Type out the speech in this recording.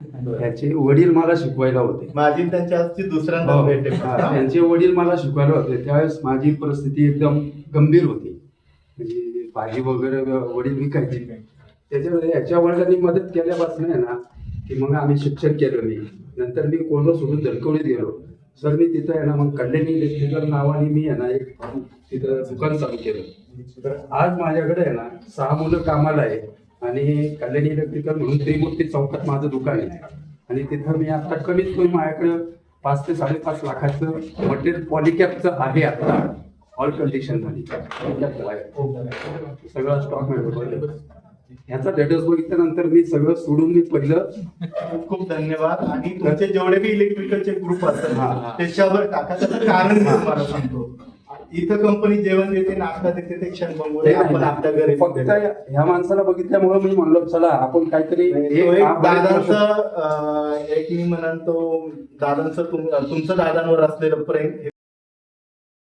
त्याचे वडील मला शिकवायला होते. माझी त्यांच्या हातची दुसऱ्यांदा हो. भेट आहे. त्यांचे वडील मला शिकवायला होते. त्यावेळेस माझी परिस्थिती एकदम गंभीर होती. म्हणजे भाजी वगैरे वडील विकायचे. त्याच्यामध्ये ह्याच्या वडिलांनी मदत केल्यापासून आहे ना की मग आम्ही शिक्षण केलं मी. नंतर मी कोळवा सोडून धडकवलीत गेलो. सर मी तिथं आहे ना मग कल्याणी इलेक्ट्रिकल नावाने मी आहे ना एक तिथं दुकान चालू केलं. तर आज माझ्याकडे आहे ना 6 मुलं कामाला आहे आणि कल्याणी इलेक्ट्रिकल म्हणून त्रिमूर्ती चौकात माझं दुकान आहे. आणि तिथं मी आता कमीत कमी माझ्याकडे 5 ते 5.5 लाखाचं मटेरियल पॉलिकॅपचं आहे आता ऑल कंडिशन मध्ये. सगळा स्टॉक मिळतो. ह्याचा डेटर्स बघितल्यानंतर मी सगळं सोडून मी पहिलं खूप खूप धन्यवाद. आणि तुमचे जेवढे बी इलेक्ट्रिकलचे ग्रुप असतात त्याच्यावर टाका. त्याचं कारण मी तुम्हाला सांगतो. इथं कंपनी जेवण देते, नाश्ता देते, ते क्षण बघून आपण आपल्या घरी फक्त ह्या माणसाला बघितल्यामुळे मी म्हणलो चला आपण काहीतरी दादांचं एक मी म्हणाल तो दादांचं तुमचं दादांवर असलेलं प्रेम